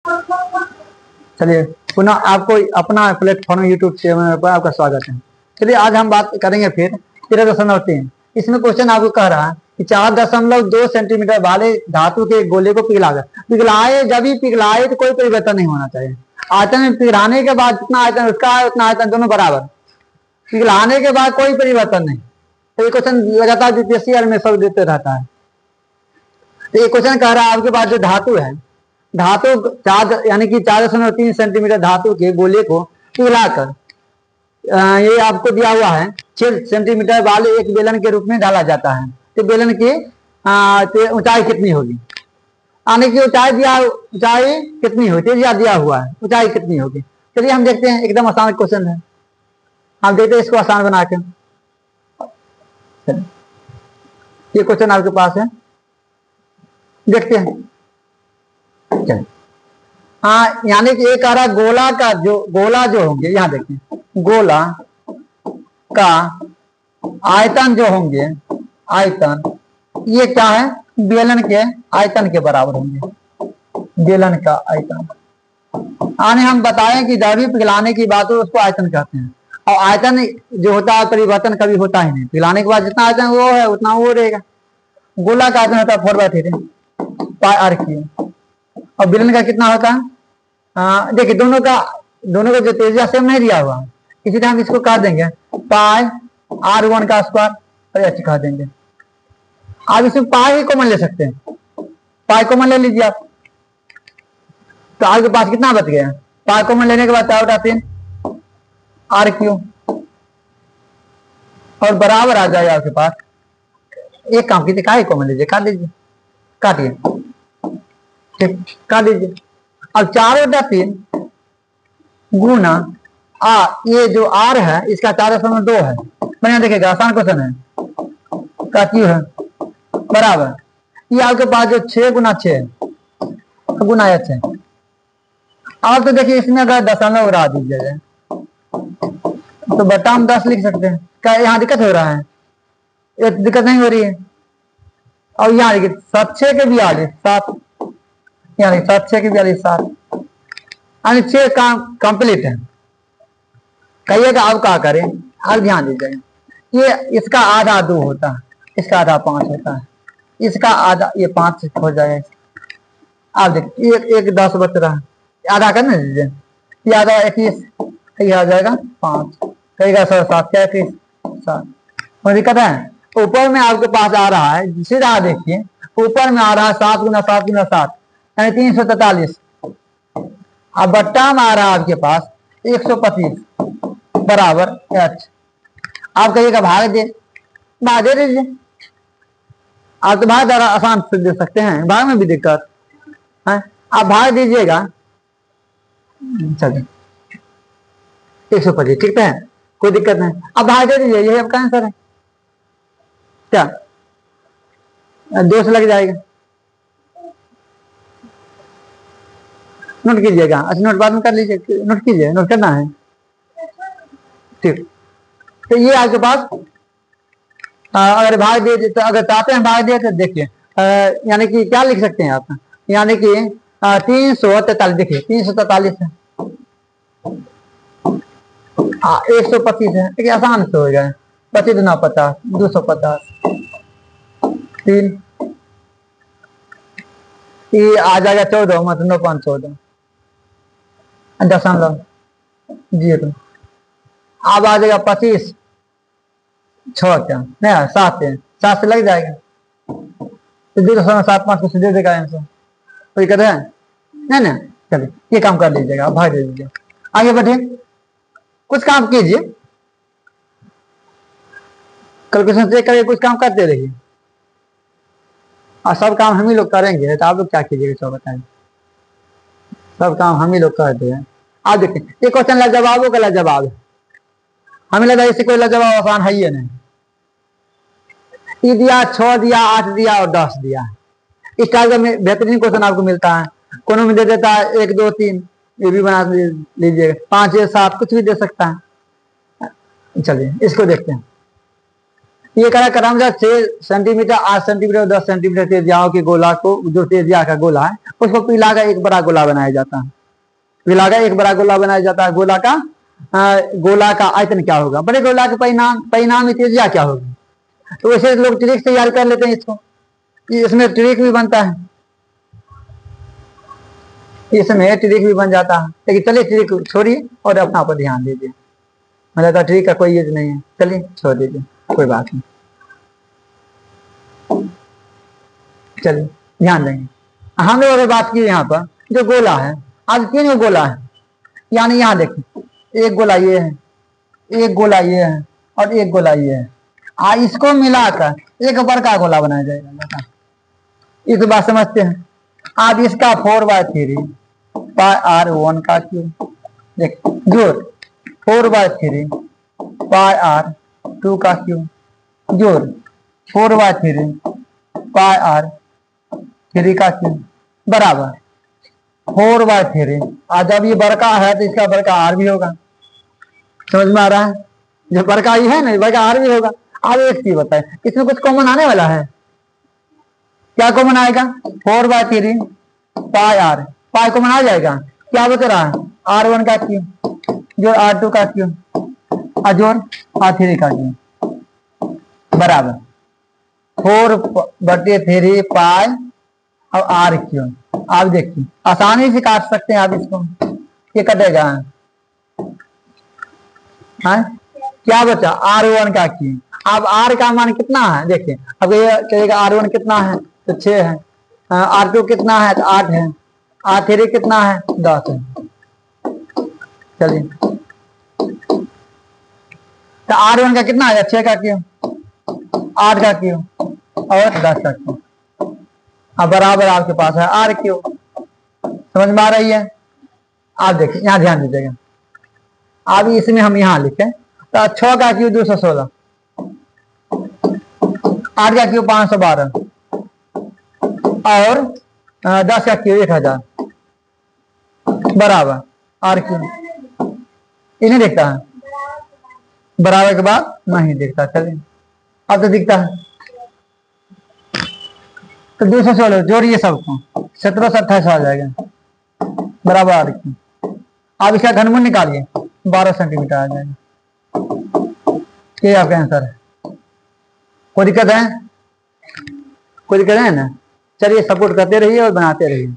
चलिए पुनः आपको अपना प्लेटफॉर्म यूट्यूब चैनल पर आपका स्वागत है। चलिए आज हम बात करेंगे फिर 13.3। इसमें क्वेश्चन आपको कह रहा है कि 4.2 सेंटीमीटर वाले धातु के गोले को पिघलाए, जब भी पिघलाए तो कोई परिवर्तन नहीं होना चाहिए। आयतन में पिघलाने के बाद जितना आयतन उसका है उतना आयतन दोनों बराबर, पिघलाने के बाद कोई परिवर्तन नहीं। तो ये क्वेश्चन लगातार बीपीएससी में सब देते रहता है। तो ये क्वेश्चन कह रहा है आपके पास जो धातु है, धातु 4 यानी कि 4.3 सेंटीमीटर धातु के गोले को पिघलाकर ये आपको दिया हुआ है 6 सेंटीमीटर वाले एक बेलन के रूप में डाला जाता है। तो बेलन की ऊंचाई कितनी होगी, आने की ऊंचाई कितनी होगी, त्रिज्या दिया हुआ है, ऊंचाई कितनी होगी। चलिए हम देखते हैं, एकदम आसान क्वेश्चन है, हम देखते हैं इसको आसान बना के। ये क्वेश्चन आपके पास है, देखते हैं। हाँ, यानी कि एक आ रहा गोला जो होंगे, यहाँ देखिए गोला का आयतन जो होंगे, आयतन ये क्या है, बेलन के आयतन के बराबर होंगे, बेलन का आयतन। आने हम बताएं कि जब भी पिघलाने की बात हो उसको आयतन कहते हैं, और आयतन जो होता है परिवर्तन कभी होता ही नहीं। पिघलाने के बाद जितना आयतन वो है उतना वो रहेगा। गोला का आयतन होता है 4/3 पाई आर क्यूब, और बेलन का कितना होता है, देखिए दोनों का जो त्रिज्या सेम नहीं दिया हुआ, इसीलिए हम इसको काट देंगे पाई r1 का स्क्वायर और h कह देंगे। आप इसमें पाई कॉमन ले सकते हैं, पाई कॉमन ले लीजिए आप, तो आपके पास कितना बच गया, पाई कॉमन लेने के बाद क्या होता है 3 आर क्यूब, और बराबर आ जाएगा आपके पास। एक काम कीजिए, काय कॉमन लीजिए, काट लीजिए, काटिए, ठीक, काट लीजिए। अब 4/3 गुना ये जो r है इसका 4.2 है, बढ़िया देखिएगा, आसान क्वेश्चन है, का क्यू है बराबर, ये आपके पास जो 6 गुना 6 गुना h है। आप तो देखिए इसमें अगर दशमलव उड़ा दीजिएगा तो बटा हम 10 लिख सकते हैं। क्या यहाँ दिक्कत हो रहा है, ये दिक्कत नहीं हो रही है। और यहाँ देखिए 7 6 के 42 7, यानी 7 6 के 42 7, यानी 6 काम कंप्लीट है। कहिएगा आप क्या करें, आप ध्यान दीजिएगा, ये इसका आधा 2 होता है, इसका आधा 5 होता है, इसका आधा ये 5 हो जाएगा। आप देखिए एक 10 बच रहा है, आधा करना दीजिए, ये आधा 21, ये आ जाएगा 5, कहेगा 7 क्या 21 7, कोई दिक्कत है। ऊपर में आपके पास आ रहा है, सीधा देखिए ऊपर में आ रहा है 7 गुना 7 गुना 7 यानी 343, अब बट्टा में आ रहा है आपके पास 125 बराबर h। आप कहिएगा भाग दे दीजिए, आप तो भाग द्वारा आसान से दे सकते हैं, भाग में भी दिक्कत है, आप भाग दीजिएगा। चलिए 125, ठीक है, कोई दिक्कत नहीं, अब भाग दे दीजिए, यही आपका आंसर है। क्या 2 से लग जाएगा, नोट कीजिएगा, अच्छा नोट बाद में कर लीजिए, नोट कीजिए, नोट करना है, ठीक। तो ये आपके पास अगर भाग दे तो, अगर चाहते हैं भाग दे तो देखिए यानी कि क्या लिख सकते हैं आप, यानी कि 343, देखिए 343 है, 125 है, ठीक है, आसान से हो गया, 25 गुना 50 250, 3 ये आ जाएगा 14 मतलब 514 दशमलव 0। अब आ जाएगा 25 6 क्या नहीं 7 से लग जाएगा, तो 0.75 को सीधे देगा आंसर, कोई कहते हैं नहीं ना। चलिए ये काम कर लीजिएगा, आप भाग दे दीजिए, आगे बढ़िए, कुछ काम कीजिए, कैलकुलेशन चेक करिए, कुछ काम करते रहिए, और सब काम हम ही लोग करेंगे, तो आप लोग क्या कीजिएगा सब बताएंगे, सब काम हम ही लोग करते हैं। आप देखिए ये क्वेश्चन लाजवाब का लाजवाब है, हमें लगा इसे कोई लाजवाब आसान है ही नहीं, ये दिया 6 दिया 8 दिया और 10 दिया, इस टाइप का बेहतरीन क्वेश्चन आपको मिलता है। कोनो में दे देता है 1 2 3, ये भी बना लीजिएगा, 5 6 7 कुछ भी दे सकता है। चलिए इसको देखते हैं, ये करा क्रमशः 6 सेंटीमीटर 8 सेंटीमीटर 10 सेंटीमीटर त्रिज्याओं के गोला को, जो त्रिज्या का गोला है उसको पिलाकर एक बड़ा गोला बनाया जाता है। पिलाकर एक बड़ा गोला बनाया जाता है। गोला का आयतन क्या होगा, बड़े गोला के परिणाम में त्रिज्या क्या होगी। तो वैसे लोग ट्रिक तैयार कर लेते हैं इसको, इसमें ट्रिक भी बनता है, इसमें ट्रिक भी बन जाता है। लेकिन चलिए ट्रिक छोड़िए और अपना पर ध्यान दीजिए, मतलब ट्रिक का कोई यूज नहीं है, चलिए छोड़ दीजिए, कोई बात नहीं। चलिए ध्यान देंगे। हम लोग अगर बात की यहाँ पर जो गोला है, आज 3 गोला है, यानी यहाँ देखिए एक गोला ये है, एक गोला ये है और एक गोला ये है। इसको मिलाकर एक बड़का गोला बनाया जाएगा। इस बात समझते हैं। अब इसका 4/3 पाई r1 का क्यूब, देख जोड़ 4/3 पाई r2 का क्यूब जोड़ 4/3 पाई r3 का क्यूब बराबर 4/3। जब ये बड़का है तो इसका बड़का r भी होगा, समझ में आ रहा है। जो बड़का ही है ना, बड़का r भी होगा। अब एक चीज बताए, इसमें कुछ कॉमन आने वाला है, क्या कॉमन आएगा 4/3 पाई r, पाई कॉमन आ जाएगा। क्या बच रहा है r1 का क्यूब जोड़ r2 का क्यूब जोड़ r3 का क्यूब बराबर 4/3 पाई और r क्यूब। आप देखिए आसानी से काट सकते हैं आप इसको, ये कटेगा। क्या बचा r1 का क्यूब। अब r का मान कितना है देखिए, अब ये कहेगा r1 कितना है तो 6 है, r2 कितना है तो 8 है, r3 कितना है 10 है। चलिए तो r1 का कितना है 6 का क्यूब, 8 का क्यूब और 10 का क्यूब। अब बराबर आपके पास है r क्यूब। समझ में आ रही है। आप देखिए यहाँ ध्यान दीजिएगा। अब इसमें हम यहाँ लिखे तो 6 का क्यूब 216, 8 का क्यूब 512 और 10 का क्यूब 1000 बराबर r क्यूब। इन्हें दिखता है, बराबर के बाद नहीं दिखता। चलिए अब तो दिखता है। तो 216 जोड़िए सबको, 17 से 28 आ जाएगा बराबर r क्यूब। आप इसका घनमूल निकालिए 12 सेंटीमीटर आ जाएगा। ये आपका आंसर है। कोई दिक्कत है, कोई दिक्कत है ना। चलिए सपोर्ट करते रहिए और बनाते रहिए।